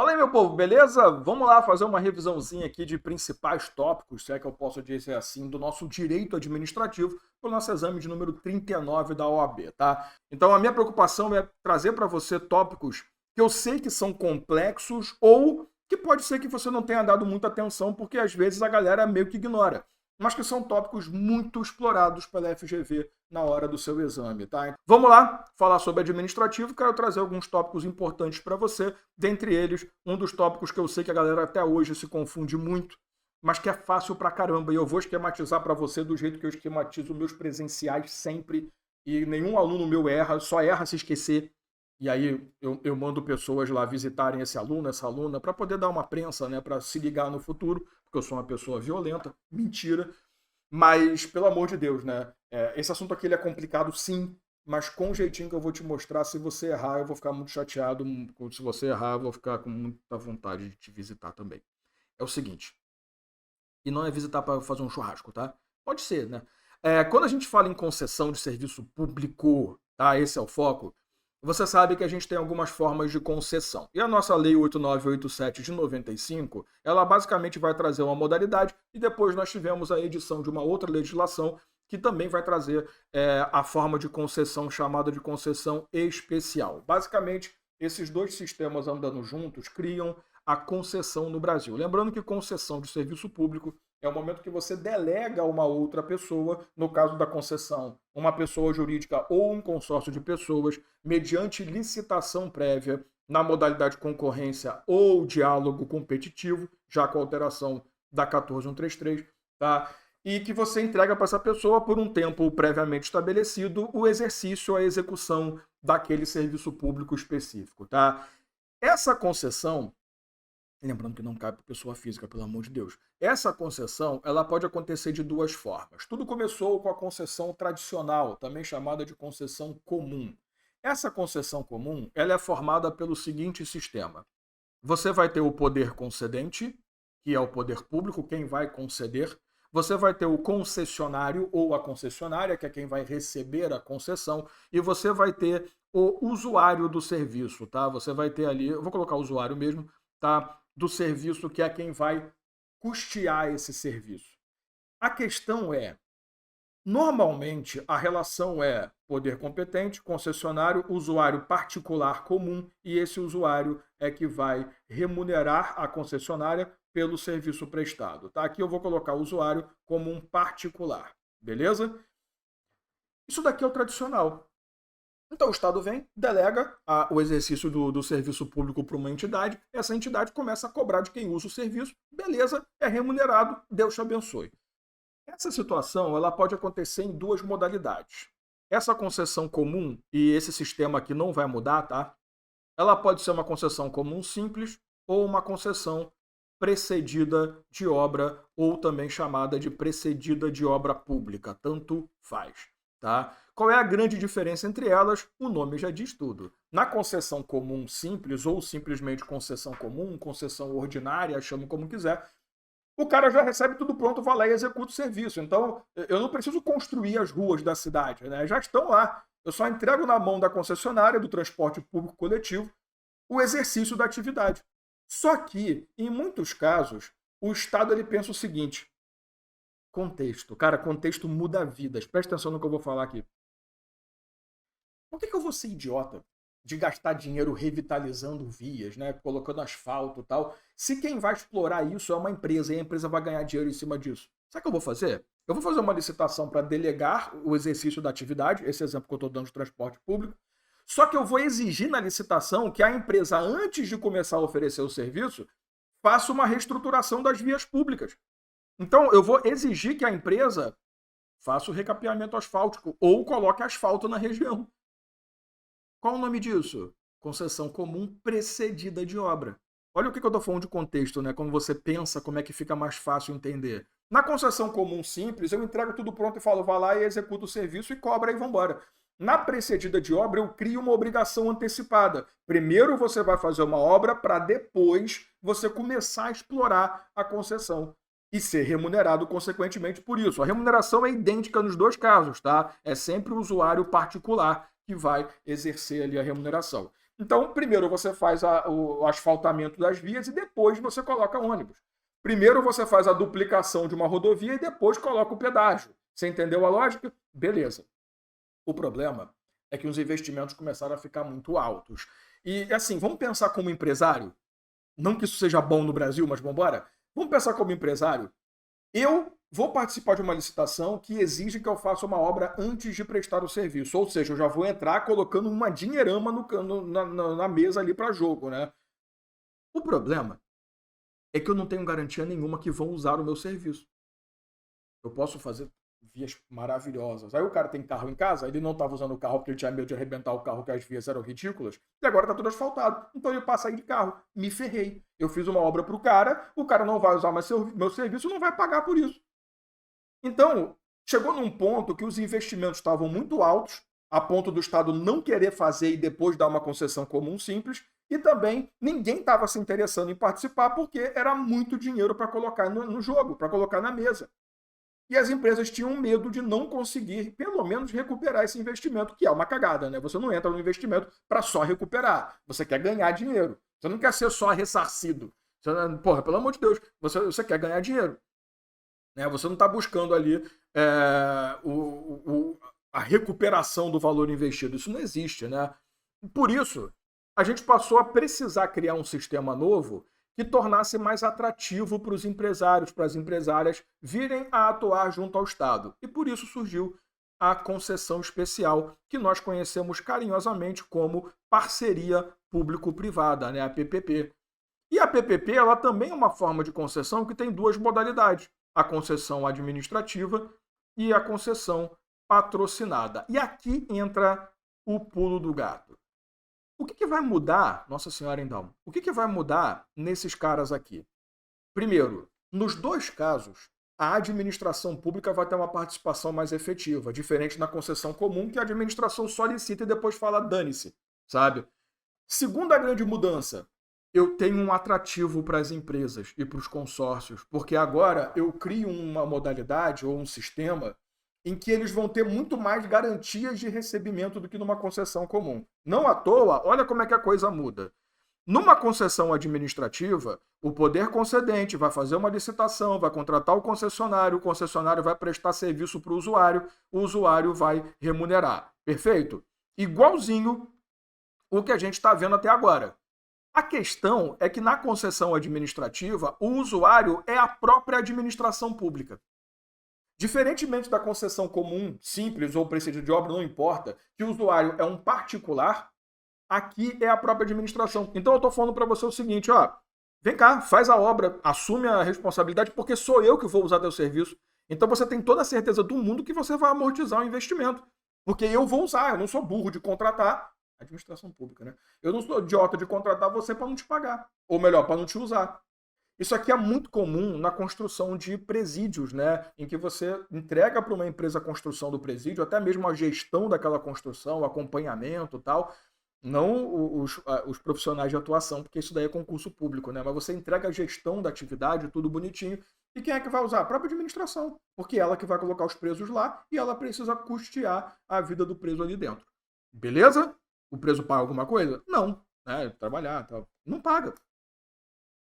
Fala aí, meu povo, beleza? Vamos lá fazer uma revisãozinha aqui de principais tópicos, se é que eu posso dizer assim, do nosso direito administrativo para o nosso exame de número 39 da OAB, tá? Então, a minha preocupação é trazer para você tópicos que eu sei que são complexos ou que pode ser que você não tenha dado muita atenção, porque às vezes a galera meio que ignora, mas que são tópicos muito explorados pela FGV na hora do seu exame, tá? Vamos lá falar sobre administrativo, quero trazer alguns tópicos importantes para você, dentre eles, um dos tópicos que eu sei que a galera até hoje se confunde muito, mas que é fácil pra caramba, e eu vou esquematizar para você do jeito que eu esquematizo meus presenciais sempre, e nenhum aluno meu erra, só erra se esquecer, e aí eu mando pessoas lá visitarem esse aluno, essa aluna, para poder dar uma prensa, né, para se ligar no futuro, porque eu sou uma pessoa violenta, mentira, mas pelo amor de Deus, né, esse assunto aqui ele é complicado sim, mas com o jeitinho que eu vou te mostrar, se você errar, eu vou ficar muito chateado, se você errar, eu vou ficar com muita vontade de te visitar também. É o seguinte, e não é visitar para fazer um churrasco, tá? Pode ser, né? Quando a gente fala em concessão de serviço público, tá? Esse é o foco. Você sabe que a gente tem algumas formas de concessão. E a nossa Lei 8987 de 95, ela basicamente vai trazer uma modalidade e depois nós tivemos a edição de uma outra legislação que também vai trazer a forma de concessão chamada de concessão especial. Basicamente, esses dois sistemas andando juntos criam a concessão no Brasil. Lembrando que concessão de serviço público é o momento que você delega a uma outra pessoa, no caso da concessão, uma pessoa jurídica ou um consórcio de pessoas, mediante licitação prévia, na modalidade concorrência ou diálogo competitivo, já com a alteração da 14133, tá? E que você entrega para essa pessoa por um tempo previamente estabelecido o exercício, a execução daquele serviço público específico, tá? Essa concessão, lembrando que não cabe para pessoa física, pelo amor de Deus. Essa concessão, ela pode acontecer de duas formas. Tudo começou com a concessão tradicional, também chamada de concessão comum. Essa concessão comum, ela é formada pelo seguinte sistema. Você vai ter o poder concedente, que é o poder público, quem vai conceder. Você vai ter o concessionário ou a concessionária, que é quem vai receber a concessão, e você vai ter o usuário do serviço, tá? Você vai ter ali, eu vou colocar o usuário mesmo, tá? Do serviço, que é quem vai custear esse serviço. A questão é, normalmente a relação é poder competente, concessionário, usuário particular comum, e esse usuário é que vai remunerar a concessionária pelo serviço prestado. Tá? Aqui eu vou colocar o usuário como um particular, beleza? Isso daqui é o tradicional. Então o Estado vem, delega o exercício do serviço público para uma entidade, essa entidade começa a cobrar de quem usa o serviço, beleza, é remunerado, Deus te abençoe. Essa situação ela pode acontecer em duas modalidades. Essa concessão comum, e esse sistema aqui não vai mudar, tá? Ela pode ser uma concessão comum simples ou uma concessão precedida de obra, ou também chamada de precedida de obra pública, tanto faz. Tá? Qual é a grande diferença entre elas? O nome já diz tudo. Na concessão comum simples, ou simplesmente concessão comum, concessão ordinária, chame como quiser, o cara já recebe tudo pronto, vai lá e executa o serviço. Então, eu não preciso construir as ruas da cidade, né? Já estão lá. Eu só entrego na mão da concessionária do transporte público coletivo o exercício da atividade. Só que, em muitos casos, o Estado ele pensa o seguinte: contexto. Cara, contexto muda vidas. Presta atenção no que eu vou falar aqui. Por que eu vou ser idiota de gastar dinheiro revitalizando vias, né, colocando asfalto e tal, se quem vai explorar isso é uma empresa e a empresa vai ganhar dinheiro em cima disso? Sabe o que eu vou fazer? Eu vou fazer uma licitação para delegar o exercício da atividade, esse exemplo que eu estou dando de transporte público, só que eu vou exigir na licitação que a empresa, antes de começar a oferecer o serviço, faça uma reestruturação das vias públicas. Então, eu vou exigir que a empresa faça o recapeamento asfáltico ou coloque asfalto na região. Qual o nome disso? Concessão comum precedida de obra. Olha o que eu estou falando de contexto, né? Quando você pensa como é que fica mais fácil entender. Na concessão comum simples, eu entrego tudo pronto e falo, vá lá e executa o serviço e cobra e vambora. Na precedida de obra, eu crio uma obrigação antecipada. Primeiro você vai fazer uma obra para depois você começar a explorar a concessão e ser remunerado consequentemente por isso. A remuneração é idêntica nos dois casos, tá? É sempre o usuário particular que vai exercer ali a remuneração. Então, primeiro você faz o asfaltamento das vias e depois você coloca ônibus. Primeiro você faz a duplicação de uma rodovia e depois coloca o pedágio. Você entendeu a lógica? Beleza. O problema é que os investimentos começaram a ficar muito altos. E assim, vamos pensar como empresário? Não que isso seja bom no Brasil, mas vamos embora? Vamos pensar como empresário? Eu vou participar de uma licitação que exige que eu faça uma obra antes de prestar o serviço. Ou seja, eu já vou entrar colocando uma dinheirama na mesa ali para jogo, né? O problema é que eu não tenho garantia nenhuma que vão usar o meu serviço. Eu posso fazer vias maravilhosas. Aí o cara tem carro em casa, ele não estava usando o carro porque ele tinha medo de arrebentar o carro, que as vias eram ridículas, e agora está tudo asfaltado. Então ele passa aí de carro. Me ferrei. Eu fiz uma obra para o cara não vai usar mais meu serviço, não vai pagar por isso. Então, chegou num ponto que os investimentos estavam muito altos, a ponto do Estado não querer fazer e depois dar uma concessão comum simples, e também ninguém estava se interessando em participar porque era muito dinheiro para colocar no jogo, para colocar na mesa. E as empresas tinham medo de não conseguir, pelo menos, recuperar esse investimento, que é uma cagada, né? Você não entra no investimento para só recuperar. Você quer ganhar dinheiro. Você não quer ser só ressarcido. Porra, pelo amor de Deus, você quer ganhar dinheiro. Né? Você não está buscando ali a recuperação do valor investido. Isso não existe, né? Por isso, a gente passou a precisar criar um sistema novo que tornasse mais atrativo para os empresários, para as empresárias virem a atuar junto ao Estado. E por isso surgiu a concessão especial, que nós conhecemos carinhosamente como parceria público-privada, né? A PPP. E a PPP ela também é uma forma de concessão que tem duas modalidades: a concessão administrativa e a concessão patrocinada. E aqui entra o pulo do gato. O que vai mudar, Nossa Senhora então, o que vai mudar nesses caras aqui? Primeiro, nos dois casos, a administração pública vai ter uma participação mais efetiva, diferente na concessão comum, que a administração solicita e depois fala dane-se, sabe? Segunda grande mudança, eu tenho um atrativo para as empresas e para os consórcios, porque agora eu crio uma modalidade ou um sistema em que eles vão ter muito mais garantias de recebimento do que numa concessão comum. Não à toa, olha como é que a coisa muda. Numa concessão administrativa, o poder concedente vai fazer uma licitação, vai contratar o concessionário vai prestar serviço para o usuário vai remunerar. Perfeito? Igualzinho o que a gente está vendo até agora. A questão é que na concessão administrativa, o usuário é a própria administração pública. Diferentemente da concessão comum, simples ou presídio de obra, não importa, que o usuário é um particular, aqui é a própria administração. Então eu estou falando para você o seguinte, ó, vem cá, faz a obra, assume a responsabilidade, porque sou eu que vou usar teu serviço. Então você tem toda a certeza do mundo que você vai amortizar o investimento. Porque eu vou usar, eu não sou burro de contratar administração pública, né? Eu não sou idiota de contratar você para não te pagar. Ou melhor, para não te usar. Isso aqui é muito comum na construção de presídios, né? Em que você entrega para uma empresa a construção do presídio, até mesmo a gestão daquela construção, o acompanhamento e tal. Não os profissionais de atuação, porque isso daí é concurso público, né? Mas você entrega a gestão da atividade, tudo bonitinho. E quem é que vai usar? A própria administração. Porque é ela que vai colocar os presos lá e ela precisa custear a vida do preso ali dentro. Beleza? O preso paga alguma coisa? Não. Né? Trabalhar, tal. Não paga.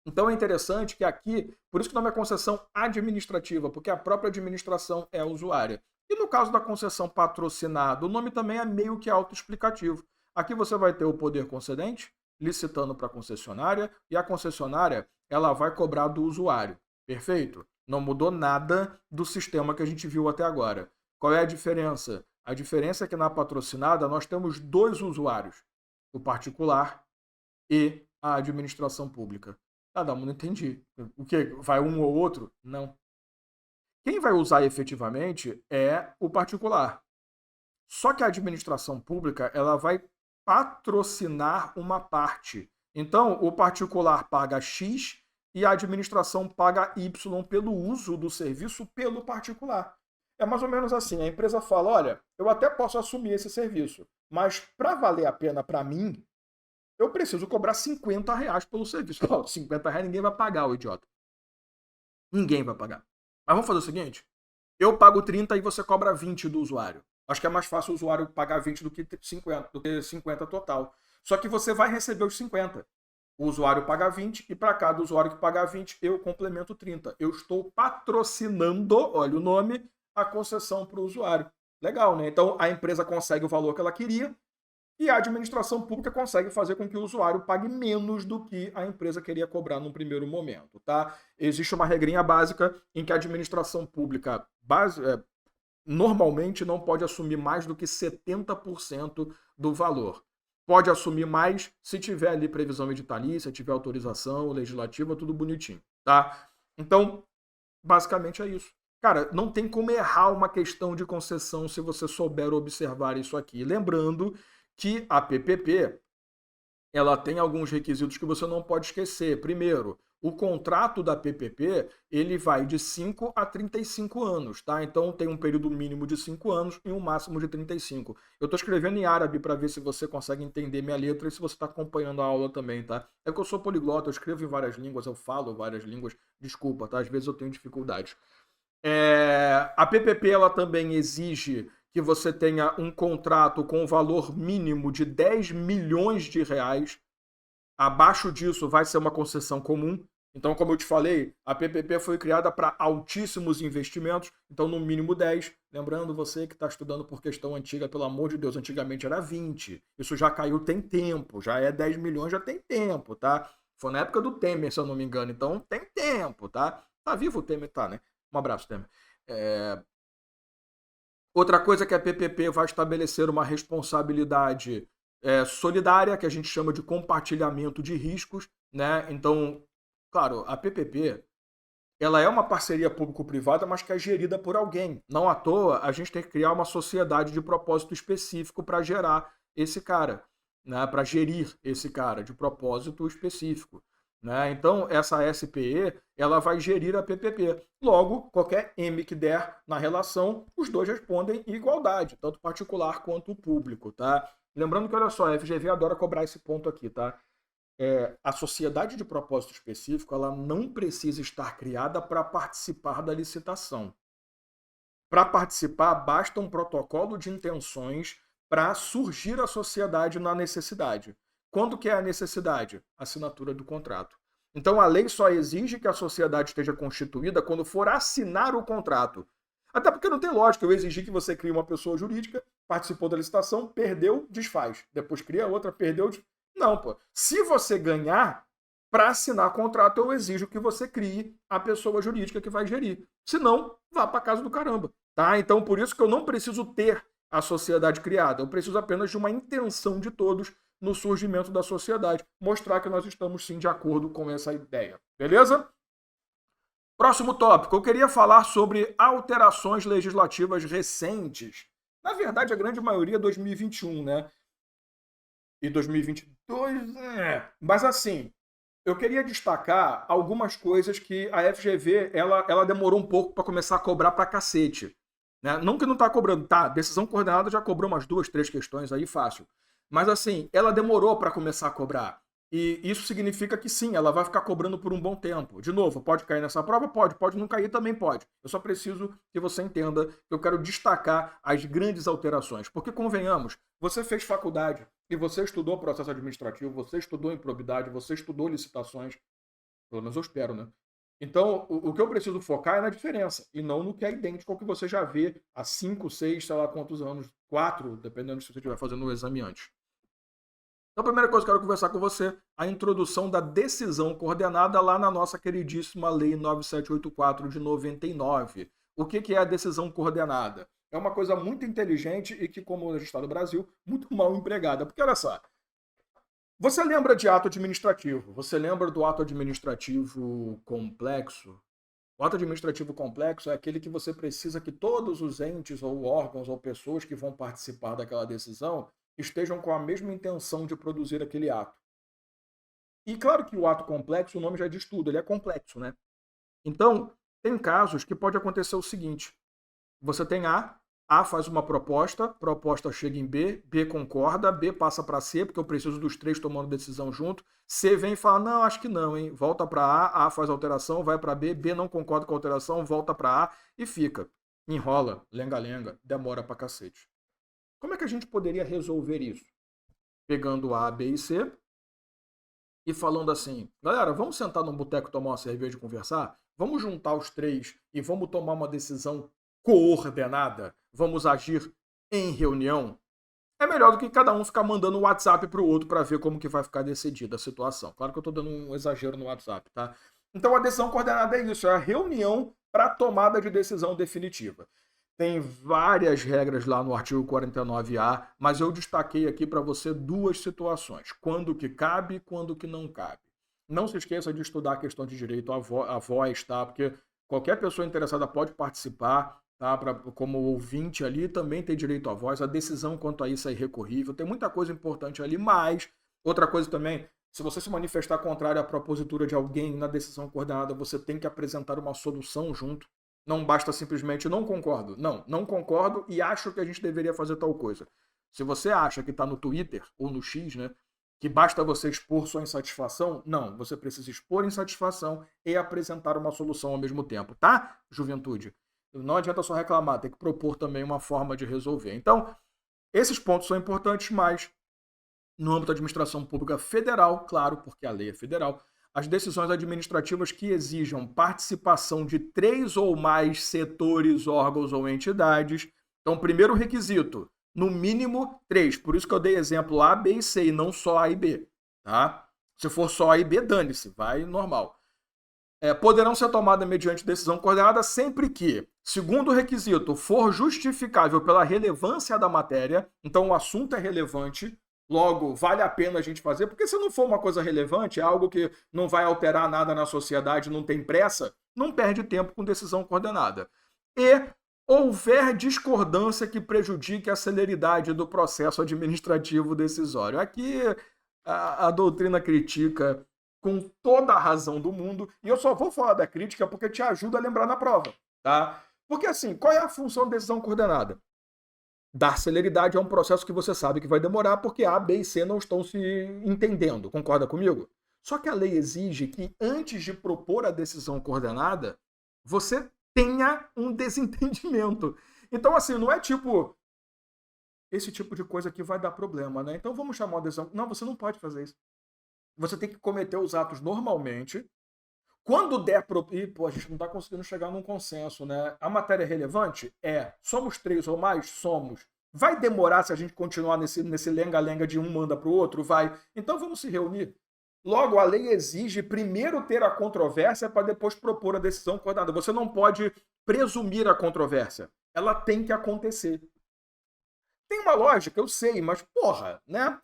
Então é interessante que aqui, por isso que o nome é concessão administrativa, porque a própria administração é a usuária. E no caso da concessão patrocinada, o nome também é meio que autoexplicativo. Aqui você vai ter o poder concedente licitando para a concessionária e a concessionária ela vai cobrar do usuário. Perfeito? Não mudou nada do sistema que a gente viu até agora. Qual é a diferença? A diferença é que na patrocinada nós temos dois usuários, o particular e a administração pública. Não entendi. O quê? Vai um ou outro? Não. Quem vai usar efetivamente é o particular. Só que a administração pública ela vai patrocinar uma parte. Então, o particular paga X e a administração paga Y pelo uso do serviço pelo particular. É mais ou menos assim. A empresa fala, olha, eu até posso assumir esse serviço, mas para valer a pena para mim, eu preciso cobrar R$50 pelo serviço. Oh, R$50 ninguém vai pagar, o idiota. Ninguém vai pagar. Mas vamos fazer o seguinte, eu pago 30 e você cobra 20 do usuário. Acho que é mais fácil o usuário pagar 20 do que 50 total. Só que você vai receber os 50. O usuário paga 20 e para cada usuário que pagar 20, eu complemento 30. Eu estou patrocinando, olha o nome, a concessão para o usuário. Legal, né? Então a empresa consegue o valor que ela queria e a administração pública consegue fazer com que o usuário pague menos do que a empresa queria cobrar num primeiro momento, tá? Existe uma regrinha básica em que a administração pública normalmente não pode assumir mais do que 70% do valor. Pode assumir mais se tiver ali previsão editalícia, tiver autorização legislativa, tudo bonitinho, tá? Então, basicamente é isso. Cara, não tem como errar uma questão de concessão se você souber observar isso aqui. Lembrando que a PPP, ela tem alguns requisitos que você não pode esquecer. Primeiro, o contrato da PPP, ele vai de 5 a 35 anos, tá? Então tem um período mínimo de 5 anos e um máximo de 35. Eu estou escrevendo em árabe para ver se você consegue entender minha letra e se você está acompanhando a aula também, tá? É que eu sou poliglota, eu escrevo em várias línguas, eu falo várias línguas. Desculpa, tá? Às vezes eu tenho dificuldades. A PPP, ela também exige que você tenha um contrato com valor mínimo de 10 milhões de reais. Abaixo disso vai ser uma concessão comum. Então, como eu te falei, a PPP foi criada para altíssimos investimentos, então no mínimo 10. Lembrando você que está estudando por questão antiga, pelo amor de Deus, antigamente era 20. Isso já caiu tem tempo, já é 10 milhões, já tem tempo, tá? Foi na época do Temer, se eu não me engano, então tem tempo, tá? Tá vivo o Temer, tá, né? Um abraço, Temer. Outra coisa que a PPP vai estabelecer uma responsabilidade solidária, que a gente chama de compartilhamento de riscos, né? Então, claro, a PPP, ela é uma parceria público-privada, mas que é gerida por alguém. Não à toa, a gente tem que criar uma sociedade de propósito específico para gerar esse cara, né? Para gerir esse cara de propósito específico. Né? Então, essa SPE, ela vai gerir a PPP. Logo, qualquer M que der na relação, os dois respondem em igualdade, tanto particular quanto público. Tá? Lembrando que, olha só, a FGV adora cobrar esse ponto aqui. Tá? A sociedade de propósito específico, ela não precisa estar criada para participar da licitação. Para participar, basta um protocolo de intenções para surgir a sociedade na necessidade. Quando que é a necessidade? Assinatura do contrato. Então a lei só exige que a sociedade esteja constituída quando for assinar o contrato. Até porque não tem lógica eu exigir que você crie uma pessoa jurídica, participou da licitação, perdeu, desfaz. Depois cria outra, perdeu, desfaz. Não, pô. Se você ganhar, para assinar contrato, eu exijo que você crie a pessoa jurídica que vai gerir. Se não, vá para casa do caramba. Tá? Então, por isso que eu não preciso ter a sociedade criada. Eu preciso apenas de uma intenção de todos no surgimento da sociedade. Mostrar que nós estamos, sim, de acordo com essa ideia. Beleza? Próximo tópico. Eu queria falar sobre alterações legislativas recentes. Na verdade, a grande maioria 2021, né? E 2022, Mas assim, eu queria destacar algumas coisas que a FGV ela demorou um pouco para começar a cobrar pra cacete. Né? Não que não está cobrando, tá? Decisão coordenada já cobrou umas 2, 3 questões aí, fácil. Mas assim, ela demorou para começar a cobrar. E isso significa que sim, ela vai ficar cobrando por um bom tempo. De novo, pode cair nessa prova? Pode não cair também pode. Eu só preciso que você entenda que eu quero destacar as grandes alterações. Porque, convenhamos, você fez faculdade e você estudou processo administrativo, você estudou improbidade, você estudou licitações. Pelo menos eu espero, né? Então, o que eu preciso focar é na diferença, e não no que é idêntico ao que você já vê há 5, 6, sei lá quantos anos, 4, dependendo se você estiver fazendo o exame antes. Então, a primeira coisa que eu quero conversar com você, a introdução da decisão coordenada lá na nossa queridíssima Lei 9784 de 99. O que é a decisão coordenada? É uma coisa muito inteligente e que, como a gente está no Brasil, muito mal empregada. Porque, olha só, você lembra de ato administrativo? Você lembra do ato administrativo complexo? O ato administrativo complexo é aquele que você precisa que todos os entes ou órgãos ou pessoas que vão participar daquela decisão estejam com a mesma intenção de produzir aquele ato. E claro que o ato complexo, o nome já diz tudo, ele é complexo, né? Então, tem casos que pode acontecer o seguinte: você tem A faz uma proposta chega em B, B concorda, B passa para C, porque eu preciso dos três tomando decisão junto. C vem e fala, não, acho que não, hein? Volta para A faz alteração, vai para B, B não concorda com a alteração, volta para A e fica. Enrola, lenga-lenga, demora pra cacete. Como é que a gente poderia resolver isso? pegando A, B e C e falando assim, galera, vamos sentar num boteco, tomar uma cerveja e conversar? Vamos juntar os três e vamos tomar uma decisão coordenada? Vamos agir em reunião? É melhor do que cada um ficar mandando um WhatsApp para o outro para ver como que vai ficar decidida a situação. Claro que eu estou dando um exagero no WhatsApp, tá? Então a decisão coordenada é isso, é a reunião para tomada de decisão definitiva. Tem várias regras lá no artigo 49A, mas eu destaquei aqui para você duas situações. Quando que cabe e quando que não cabe. Não se esqueça de estudar a questão de direito à voz, tá? Porque qualquer pessoa interessada pode participar, tá? Como ouvinte ali, também tem direito à voz. A decisão quanto a isso é irrecorrível. Tem muita coisa importante ali, mas outra coisa também, se você se manifestar contrário à propositura de alguém na decisão coordenada, você tem que apresentar uma solução junto. Não basta simplesmente não concordo. Não concordo e acho que a gente deveria fazer tal coisa. Se você acha que está no Twitter ou no X, né, que basta você expor sua insatisfação, não. Você precisa expor insatisfação e apresentar uma solução ao mesmo tempo, tá, juventude? Não adianta só reclamar, tem que propor também uma forma de resolver. Então, esses pontos são importantes, mas no âmbito da administração pública federal, claro, porque a lei é federal, as decisões administrativas que exijam participação de 3 ou mais setores, órgãos ou entidades. Então, primeiro requisito, no mínimo 3. Por isso que eu dei exemplo A, B e C, e não só A e B. Tá? Se for só A e B, dane-se, vai normal. Poderão ser tomadas mediante decisão coordenada sempre que, segundo requisito, for justificável pela relevância da matéria, então o assunto é relevante, logo, vale a pena a gente fazer, porque se não for uma coisa relevante, é algo que não vai alterar nada na sociedade, não tem pressa, não perde tempo com decisão coordenada. E houver discordância que prejudique a celeridade do processo administrativo decisório. Aqui a doutrina critica com toda a razão do mundo, e eu só vou falar da crítica porque te ajuda a lembrar na prova, tá? Porque assim, qual é a função da decisão coordenada? Dar celeridade a um processo que você sabe que vai demorar porque A, B e C não estão se entendendo. Concorda comigo? Só que a lei exige que antes de propor a decisão coordenada, você tenha um desentendimento. Então, assim, não é tipo, esse tipo de coisa que vai dar problema, né? Então vamos chamar a decisão. Não, você não pode fazer isso. Você tem que cometer os atos normalmente. Quando der pô, a gente não está conseguindo chegar num consenso, né? A matéria é relevante? É. Somos 3 ou mais? Somos. Vai demorar se a gente continuar nesse lenga-lenga de um manda para o outro? Vai. Então vamos se reunir. Logo, a lei exige primeiro ter a controvérsia para depois propor a decisão coordenada. Você não pode presumir a controvérsia. Ela tem que acontecer. Tem uma lógica, eu sei, mas porra, né?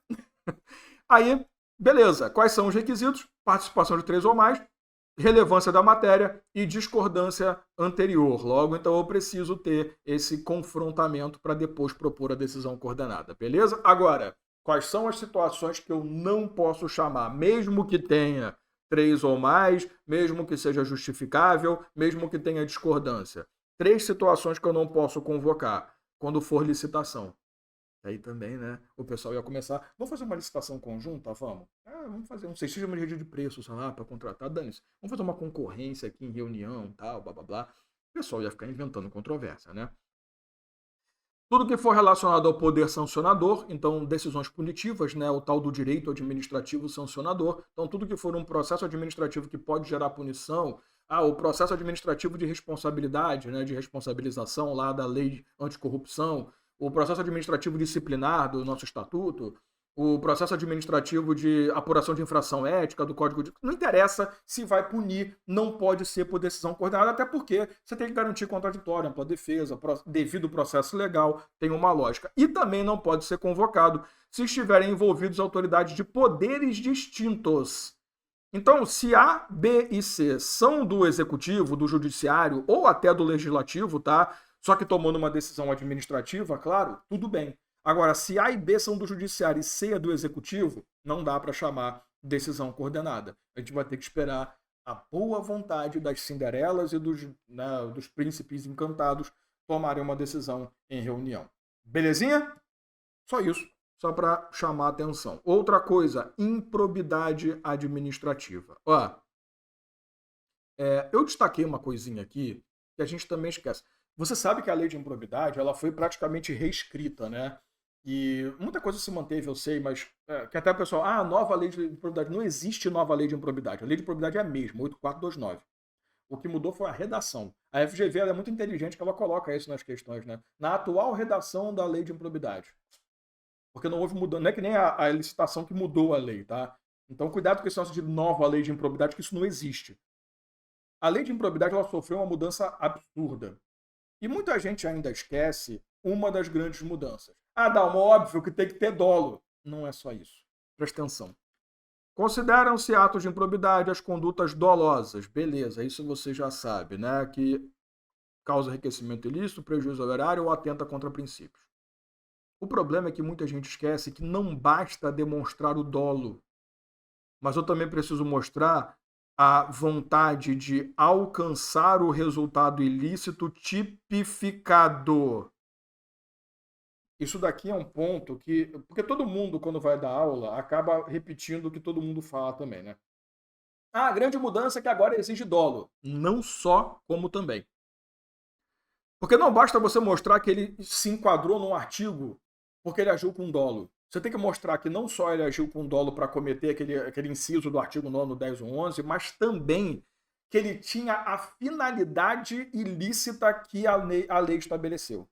Aí, beleza. Quais são os requisitos? Participação de 3 ou mais, relevância da matéria e discordância anterior. Logo, então, eu preciso ter esse confrontamento para depois propor a decisão coordenada, beleza? Agora, quais são as situações que eu não posso chamar, mesmo que tenha 3 ou mais, mesmo que seja justificável, mesmo que tenha discordância? 3 situações que eu não posso convocar quando for licitação. Aí também, né? O pessoal ia começar. Vamos fazer uma licitação conjunta? Vamos. Vamos fazer um sistema de rede de preços, sei lá, para contratar. Dane-se. Vamos fazer uma concorrência aqui em reunião, tal, blá blá blá. O pessoal ia ficar inventando controvérsia, né? Tudo que for relacionado ao poder sancionador, então decisões punitivas, né? O tal do direito administrativo sancionador. Então, tudo que for um processo administrativo que pode gerar punição. O processo administrativo de responsabilidade, né? De responsabilização lá da lei anticorrupção. O processo administrativo disciplinar do nosso estatuto, o processo administrativo de apuração de infração ética do Código de... Não interessa se vai punir, não pode ser por decisão coordenada, até porque você tem que garantir contraditório, ampla defesa, devido processo legal, tem uma lógica. E também não pode ser convocado se estiverem envolvidos autoridades de poderes distintos. Então, se A, B e C são do executivo, do judiciário ou até do legislativo, tá? Só que tomando uma decisão administrativa, claro, tudo bem. Agora, se A e B são do judiciário e C é do executivo, não dá para chamar decisão coordenada. A gente vai ter que esperar a boa vontade das Cinderelas e dos príncipes encantados tomarem uma decisão em reunião. Belezinha? Só isso. Só para chamar a atenção. Outra coisa, improbidade administrativa. Eu destaquei uma coisinha aqui que a gente também esquece. Você sabe que a lei de improbidade ela foi praticamente reescrita, né? E muita coisa se manteve, eu sei, mas que até o pessoal, nova lei de improbidade. Não existe nova lei de improbidade. A lei de improbidade é a mesma, 8429. O que mudou foi a redação. A FGV ela é muito inteligente que ela coloca isso nas questões, né? Na atual redação da lei de improbidade. Porque não houve mudança, não é que nem a licitação que mudou a lei, tá? Então cuidado com esse negócio de nova lei de improbidade, que isso não existe. A lei de improbidade ela sofreu uma mudança absurda. E muita gente ainda esquece uma das grandes mudanças. Dalma, óbvio que tem que ter dolo. Não é só isso. Presta atenção. Consideram-se atos de improbidade as condutas dolosas. Beleza, isso você já sabe, né? Que causa enriquecimento ilícito, prejuízo ao erário ou atenta contra princípios. O problema é que muita gente esquece que não basta demonstrar o dolo, mas eu também preciso mostrar a vontade de alcançar o resultado ilícito tipificado. Isso daqui é um ponto que... Porque todo mundo, quando vai dar aula, acaba repetindo o que todo mundo fala também, né? A grande mudança é que agora exige dolo. Não só, como também. Porque não basta você mostrar que ele se enquadrou num artigo porque ele agiu com dolo. Você tem que mostrar que não só ele agiu com dolo para cometer aquele inciso do artigo 9º, 10 ou 11, mas também que ele tinha a finalidade ilícita que a lei estabeleceu.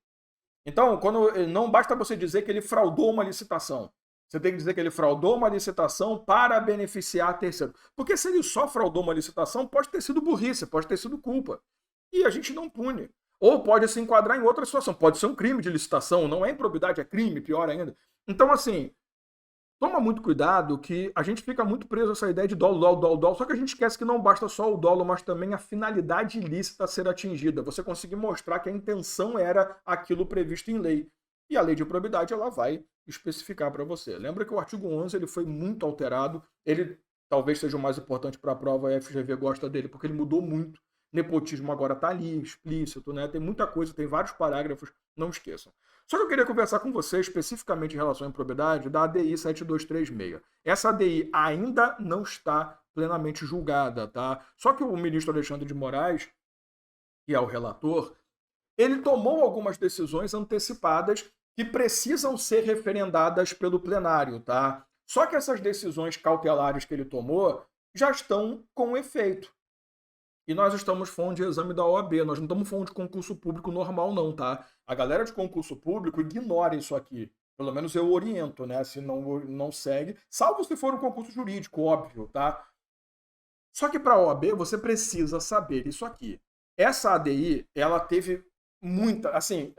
Então, não basta você dizer que ele fraudou uma licitação. Você tem que dizer que ele fraudou uma licitação para beneficiar terceiro. Porque se ele só fraudou uma licitação, pode ter sido burrice, pode ter sido culpa. E a gente não pune. Ou pode se enquadrar em outra situação. Pode ser um crime de licitação, não é improbidade, é crime, pior ainda. Então, assim, toma muito cuidado que a gente fica muito preso a essa ideia de dolo, só que a gente esquece que não basta só o dolo, mas também a finalidade ilícita a ser atingida. Você conseguir mostrar que a intenção era aquilo previsto em lei. E a lei de improbidade, ela vai especificar para você. Lembra que o artigo 11 ele foi muito alterado, ele talvez seja o mais importante para a prova, a FGV gosta dele, porque ele mudou muito. Nepotismo agora está ali, explícito, né? Tem muita coisa, tem vários parágrafos, não esqueçam. Só que eu queria conversar com você especificamente em relação à improbidade da ADI 7236. Essa ADI ainda não está plenamente julgada, tá? Só que o ministro Alexandre de Moraes, que é o relator, ele tomou algumas decisões antecipadas que precisam ser referendadas pelo plenário, tá? Só que essas decisões cautelares que ele tomou já estão com efeito. E nós estamos falando de exame da OAB, nós não estamos falando de concurso público normal, não, tá? A galera de concurso público ignora isso aqui. Pelo menos eu oriento, né? Se não segue, salvo se for um concurso jurídico, óbvio, tá? Só que para a OAB você precisa saber isso aqui. Essa ADI, ela teve muita, assim,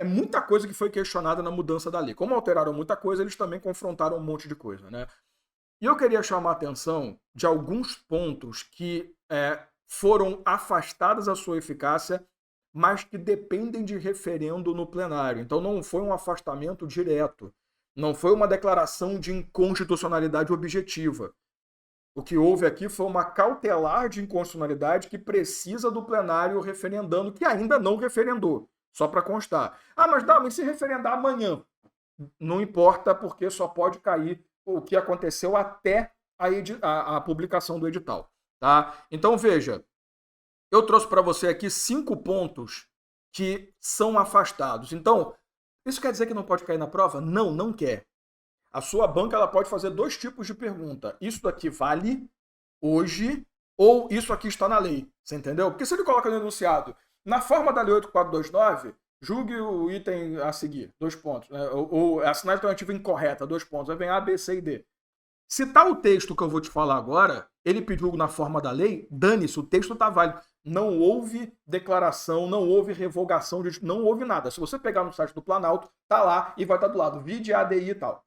muita coisa que foi questionada na mudança da lei. Como alteraram muita coisa, eles também confrontaram um monte de coisa, né? E eu queria chamar a atenção de alguns pontos que foram afastadas a sua eficácia, mas que dependem de referendo no plenário. Então não foi um afastamento direto, não foi uma declaração de inconstitucionalidade objetiva. O que houve aqui foi uma cautelar de inconstitucionalidade que precisa do plenário referendando, que ainda não referendou, só para constar. Mas se referendar amanhã? Não importa, porque só pode cair o que aconteceu até a publicação do edital. Tá? Então, veja, eu trouxe para você aqui 5 pontos que são afastados. Então, isso quer dizer que não pode cair na prova? Não, não quer. A sua banca ela pode fazer 2 tipos de pergunta. Isso daqui vale hoje ou isso aqui está na lei? Você entendeu? Porque se ele coloca no enunciado, na forma da lei 8429, julgue o item a seguir, 2 pontos. Né? Ou assinar a alternativa incorreta, 2 pontos. Aí vem A, B, C e D. Se tá o texto que eu vou te falar agora, ele pediu na forma da lei, dane-se, o texto tá válido. Não houve declaração, não houve revogação, não houve nada. Se você pegar no site do Planalto, tá lá e vai estar do lado, vide ADI e tal.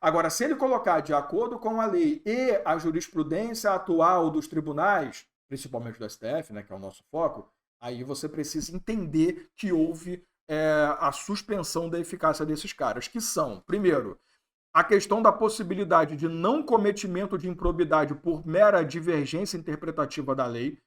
Agora, se ele colocar de acordo com a lei e a jurisprudência atual dos tribunais, principalmente do STF, né, que é o nosso foco, aí você precisa entender que houve a suspensão da eficácia desses caras, que são, primeiro, a questão da possibilidade de não cometimento de improbidade por mera divergência interpretativa da lei.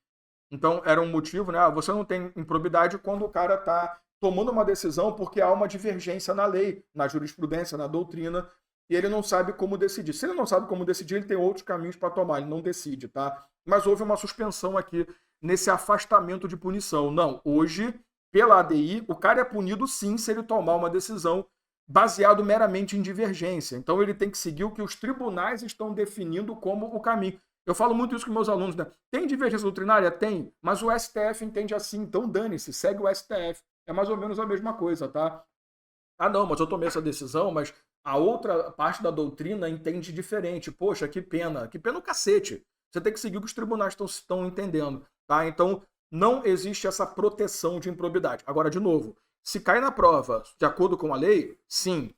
Então, era um motivo, né? Você não tem improbidade quando o cara está tomando uma decisão porque há uma divergência na lei, na jurisprudência, na doutrina, e ele não sabe como decidir. Se ele não sabe como decidir, ele tem outros caminhos para tomar, ele não decide, tá? Mas houve uma suspensão aqui nesse afastamento de punição. Não, hoje, pela ADI, o cara é punido sim se ele tomar uma decisão baseado meramente em divergência. Então ele tem que seguir o que os tribunais estão definindo como o caminho. Eu falo muito isso com meus alunos, né? Tem divergência doutrinária? Tem, mas o STF entende assim, então dane-se, segue o STF. É mais ou menos a mesma coisa, tá? Ah, não, mas eu tomei essa decisão, mas a outra parte da doutrina entende diferente. Poxa, que pena. Que pena o cacete. Você tem que seguir o que os tribunais estão entendendo, tá? Então, não existe essa proteção de improbidade. Agora, de novo, se cai na prova de acordo com a lei, sim,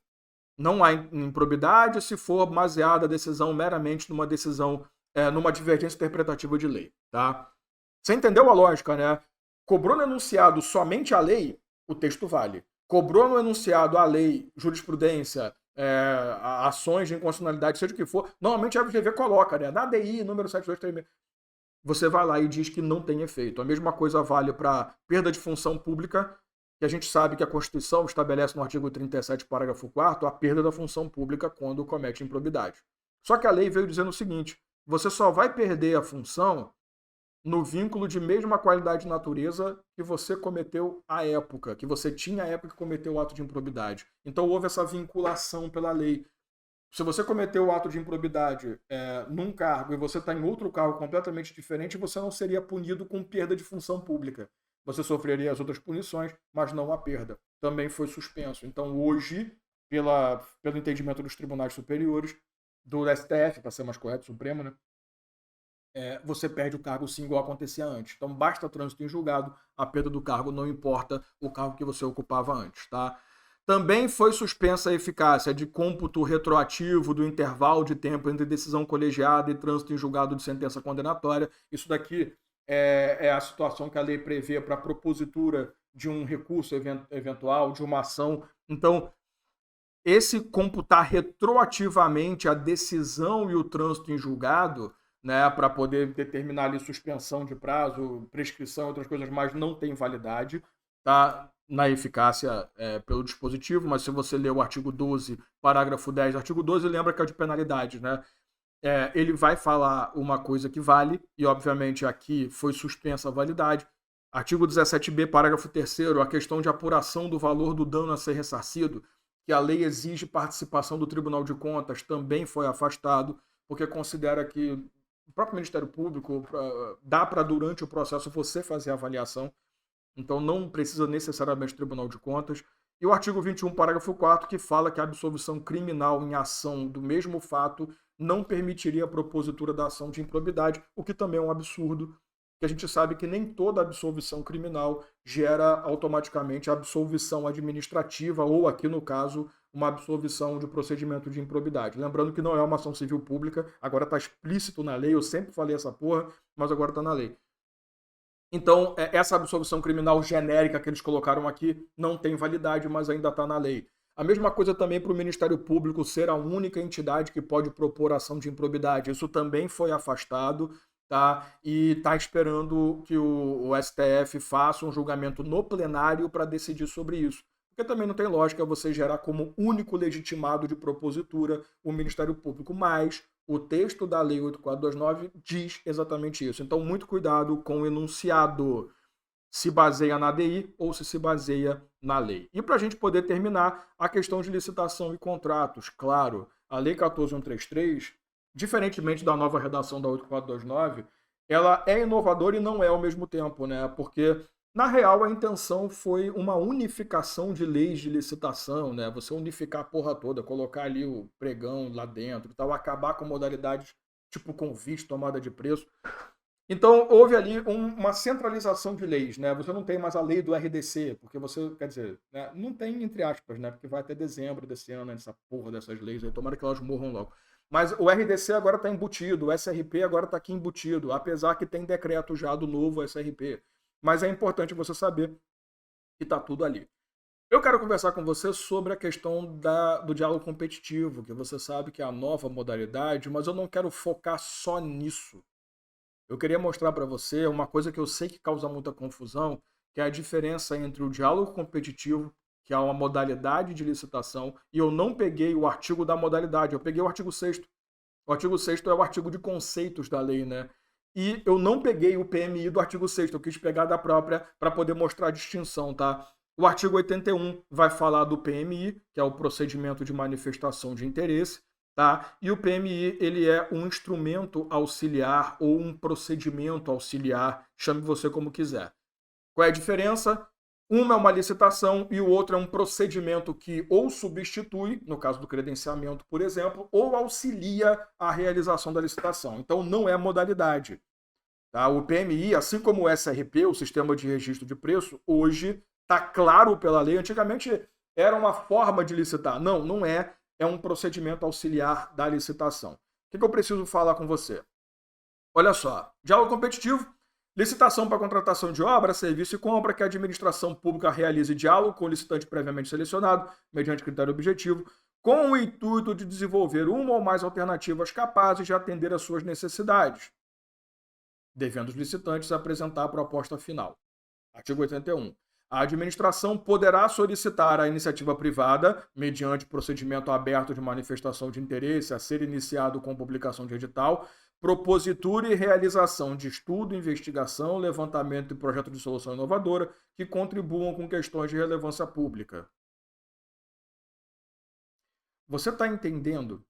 não há improbidade se for baseada a decisão meramente numa decisão, numa divergência interpretativa de lei, tá? Você entendeu a lógica, né? Cobrou no enunciado somente a lei, o texto vale. Cobrou no enunciado a lei, jurisprudência, ações de inconstitucionalidade, seja o que for, normalmente a FGV coloca, né? Na ADI, número 7236, você vai lá e diz que não tem efeito. A mesma coisa vale para perda de função pública, que a gente sabe que a Constituição estabelece no artigo 37, parágrafo 4º, a perda da função pública quando comete improbidade. Só que a lei veio dizendo o seguinte: você só vai perder a função no vínculo de mesma qualidade de natureza que você cometeu à época, que você tinha à época que cometeu o ato de improbidade. Então houve essa vinculação pela lei. Se você cometeu o ato de improbidade num cargo e você está em outro cargo completamente diferente, você não seria punido com perda de função pública. Você sofreria as outras punições, mas não a perda. Também foi suspenso. Então hoje, pelo entendimento dos tribunais superiores, do STF, para ser mais correto, Supremo, né? Você perde o cargo sim, igual acontecia antes. Então basta trânsito em julgado, a perda do cargo não importa o cargo que você ocupava antes, tá? Também foi suspensa a eficácia de cômputo retroativo do intervalo de tempo entre decisão colegiada e trânsito em julgado de sentença condenatória. Isso daqui é a situação que a lei prevê para a propositura de um recurso eventual, de uma ação. Então, esse computar retroativamente a decisão e o trânsito em julgado, né, para poder determinar ali suspensão de prazo, prescrição, outras coisas mais, não tem validade, tá? Na eficácia pelo dispositivo, mas se você ler o artigo 12, parágrafo 10, artigo 12 lembra que é o de penalidades, né? Ele vai falar uma coisa que vale, e obviamente aqui foi suspensa a validade. Artigo 17b, parágrafo 3º, a questão de apuração do valor do dano a ser ressarcido, que a lei exige participação do Tribunal de Contas, também foi afastado, porque considera que o próprio Ministério Público dá para, durante o processo, você fazer a avaliação. Então não precisa necessariamente do Tribunal de Contas. E o artigo 21, parágrafo 4º, que fala que a absolvição criminal em ação do mesmo fato não permitiria a propositura da ação de improbidade, o que também é um absurdo, que a gente sabe que nem toda absolvição criminal gera automaticamente a absolvição administrativa, ou aqui no caso, uma absolvição de procedimento de improbidade. Lembrando que não é uma ação civil pública, agora está explícito na lei, eu sempre falei essa porra, mas agora está na lei. Então, essa absolvição criminal genérica que eles colocaram aqui não tem validade, mas ainda está na lei. A mesma coisa também para o Ministério Público ser a única entidade que pode propor ação de improbidade. Isso também foi afastado, tá? E está esperando que o STF faça um julgamento no plenário para decidir sobre isso. Porque também não tem lógica você gerar como único legitimado de propositura o Ministério Público, mas o texto da Lei 8429 diz exatamente isso. Então, muito cuidado com o enunciado. Se baseia na ADI ou se baseia na lei. E para a gente poder terminar, a questão de licitação e contratos. Claro, a Lei 14133, diferentemente da nova redação da 8429, ela é inovadora e não é ao mesmo tempo, né? Porque, na real, a intenção foi uma unificação de leis de licitação, né? Você unificar a porra toda, colocar ali o pregão lá dentro e tal, acabar com modalidades tipo convite, tomada de preço. Então, houve ali uma centralização de leis, né? Você não tem mais a lei do RDC, porque você, quer dizer, né? Não tem entre aspas, né? Porque vai até dezembro desse ano, né? Essa porra dessas leis aí, tomara que elas morram logo. Mas o RDC agora está embutido, o SRP agora está aqui embutido, apesar que tem decreto já do novo SRP. Mas é importante você saber que está tudo ali. Eu quero conversar com você sobre a questão do diálogo competitivo, que você sabe que é a nova modalidade, mas eu não quero focar só nisso. Eu queria mostrar para você uma coisa que eu sei que causa muita confusão, que é a diferença entre o diálogo competitivo, que é uma modalidade de licitação, e eu não peguei o artigo da modalidade, eu peguei o artigo 6º. O artigo 6º é o artigo de conceitos da lei, né? E eu não peguei o PMI do artigo 6º, eu quis pegar da própria para poder mostrar a distinção, tá? O artigo 81 vai falar do PMI, que é o procedimento de manifestação de interesse, tá? E o PMI, ele é um instrumento auxiliar ou um procedimento auxiliar, chame você como quiser. Qual é a diferença? Uma é uma licitação e o outro é um procedimento que ou substitui, no caso do credenciamento, por exemplo, ou auxilia a realização da licitação. Então, não é modalidade. Tá? O PMI, assim como o SRP, o Sistema de Registro de Preço, hoje está claro pela lei. Antigamente era uma forma de licitar. Não, não é. É um procedimento auxiliar da licitação. O que eu preciso falar com você? Olha só, diálogo competitivo, licitação para contratação de obra, serviço e compra, que a administração pública realize diálogo com o licitante previamente selecionado, mediante critério objetivo, com o intuito de desenvolver uma ou mais alternativas capazes de atender às suas necessidades, devendo os licitantes apresentar a proposta final. Artigo 81. A administração poderá solicitar à iniciativa privada, mediante procedimento aberto de manifestação de interesse a ser iniciado com publicação de edital, propositura e realização de estudo, investigação, levantamento e projeto de solução inovadora que contribuam com questões de relevância pública. Você está entendendo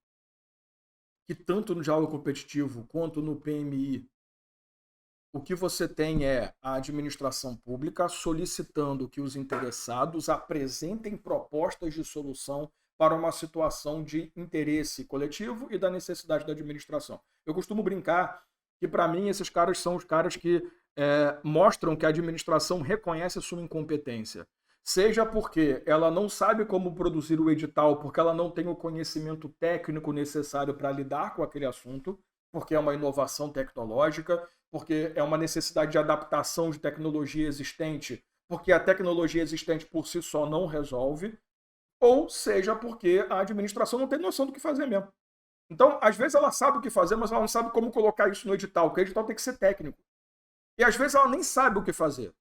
que tanto no diálogo competitivo quanto no PMI, o que você tem é a administração pública solicitando que os interessados apresentem propostas de solução para uma situação de interesse coletivo e da necessidade da administração. Eu costumo brincar que, para mim, esses caras são os caras que mostram que a administração reconhece a sua incompetência. Seja porque ela não sabe como produzir o edital, porque ela não tem o conhecimento técnico necessário para lidar com aquele assunto, porque é uma inovação tecnológica, porque é uma necessidade de adaptação de tecnologia existente, porque a tecnologia existente por si só não resolve, ou seja porque a administração não tem noção do que fazer mesmo. Então, às vezes ela sabe o que fazer, mas ela não sabe como colocar isso no edital, porque o edital tem que ser técnico. E às vezes ela nem sabe o que fazer.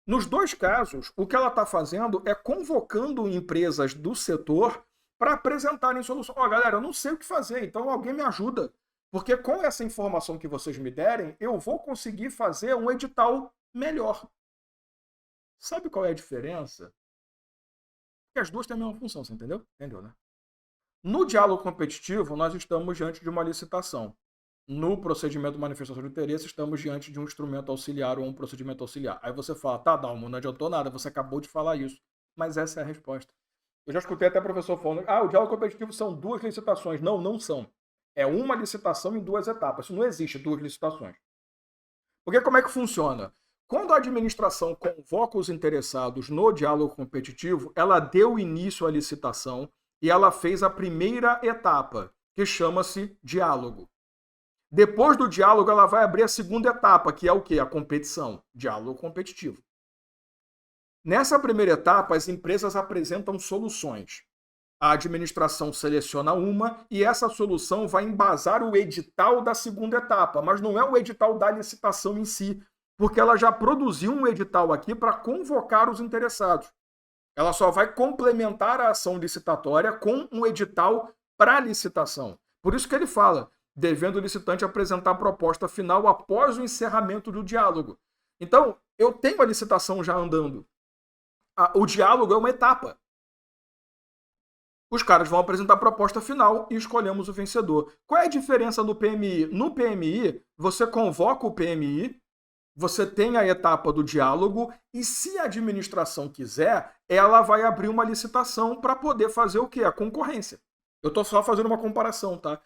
Nos dois casos, o que ela está fazendo é convocando empresas do setor para apresentarem soluções. Ó, galera, eu não sei o que fazer, então alguém me ajuda. Porque com essa informação que vocês me derem, eu vou conseguir fazer um edital melhor. Sabe qual é a diferença? Porque as duas têm a mesma função, você entendeu? Entendeu, né? No diálogo competitivo, nós estamos diante de uma licitação. No procedimento de manifestação de interesse, estamos diante de um instrumento auxiliar ou um procedimento auxiliar. Aí você fala, tá, Dalmo, não adiantou nada, você acabou de falar isso. Mas essa é a resposta. Eu já escutei até professor falando, o diálogo competitivo são duas licitações. Não, não são. É uma licitação em duas etapas. Isso não existe, duas licitações. Porque como é que funciona? Quando a administração convoca os interessados no diálogo competitivo, ela deu início à licitação e ela fez a primeira etapa, que chama-se diálogo. Depois do diálogo, ela vai abrir a segunda etapa, que é o quê? A competição, diálogo competitivo. Nessa primeira etapa, as empresas apresentam soluções. A administração seleciona uma e essa solução vai embasar o edital da segunda etapa, mas não é o edital da licitação em si, porque ela já produziu um edital aqui para convocar os interessados. Ela só vai complementar a ação licitatória com um edital para licitação. Por isso que ele fala, devendo o licitante apresentar a proposta final após o encerramento do diálogo. Então, eu tenho a licitação já andando. O diálogo é uma etapa. Os caras vão apresentar a proposta final e escolhemos o vencedor. Qual é a diferença do PMI? No PMI, você convoca o PMI, você tem a etapa do diálogo e, se a administração quiser, ela vai abrir uma licitação para poder fazer o quê? A concorrência. Eu estou só fazendo uma comparação, tá?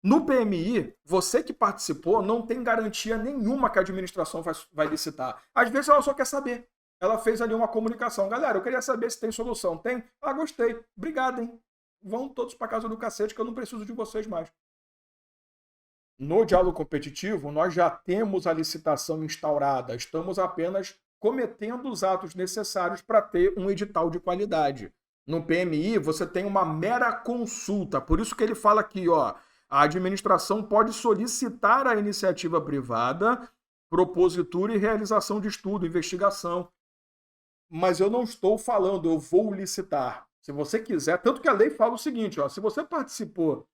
No PMI, você que participou não tem garantia nenhuma que a administração vai licitar. Às vezes ela só quer saber. Ela fez ali uma comunicação. Galera, eu queria saber se tem solução. Tem? Ah, gostei. Obrigado, hein? Vão todos para casa do cacete que eu não preciso de vocês mais. No diálogo competitivo, nós já temos a licitação instaurada. Estamos apenas cometendo os atos necessários para ter um edital de qualidade. No PMI, você tem uma mera consulta. Por isso que ele fala aqui, ó, a administração pode solicitar à iniciativa privada propositura e realização de estudo, investigação. Mas eu não estou falando, eu vou licitar. Se você quiser, tanto que a lei fala o seguinte, ó, se você participou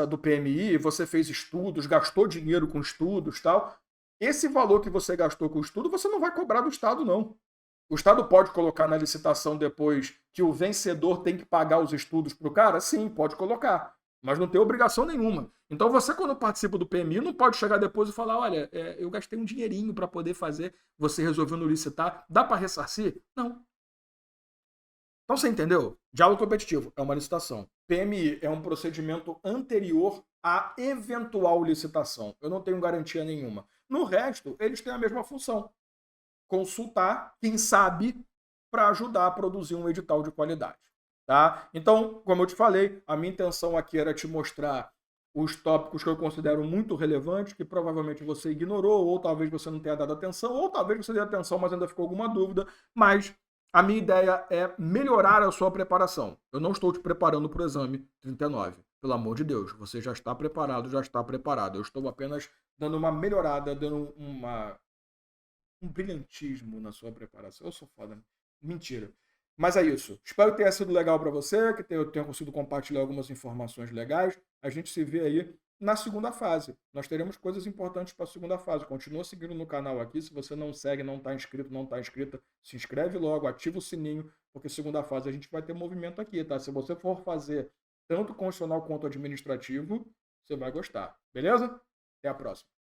do PMI, você fez estudos, gastou dinheiro com estudos, tal, esse valor que você gastou com estudo, você não vai cobrar do Estado, não. O Estado pode colocar na licitação depois que o vencedor tem que pagar os estudos para o cara? Sim, pode colocar. Mas não tem obrigação nenhuma. Então você, quando participa do PMI, não pode chegar depois e falar: olha, eu gastei um dinheirinho para poder fazer, você resolveu não licitar, dá para ressarcir? Não. Então você entendeu? Diálogo competitivo é uma licitação. PMI é um procedimento anterior à eventual licitação. Eu não tenho garantia nenhuma. No resto, eles têm a mesma função: consultar quem sabe para ajudar a produzir um edital de qualidade. Tá? Então, como eu te falei, a minha intenção aqui era te mostrar os tópicos que eu considero muito relevantes, que provavelmente você ignorou, ou talvez você não tenha dado atenção, ou talvez você dê atenção, mas ainda ficou alguma dúvida. Mas a minha ideia é melhorar a sua preparação. Eu não estou te preparando para o exame 39. Pelo amor de Deus, você já está preparado, já está preparado. Eu estou apenas dando uma melhorada, dando um brilhantismo na sua preparação. Eu sou foda, né? Mentira. Mas é isso. Espero que tenha sido legal para você, que eu tenha conseguido compartilhar algumas informações legais. A gente se vê aí na segunda fase. Nós teremos coisas importantes para a segunda fase. Continua seguindo no canal aqui. Se você não segue, não está inscrito, não está inscrita, se inscreve logo, ativa o sininho, porque segunda fase a gente vai ter movimento aqui, tá? Se você for fazer tanto constitucional quanto administrativo, você vai gostar. Beleza? Até a próxima.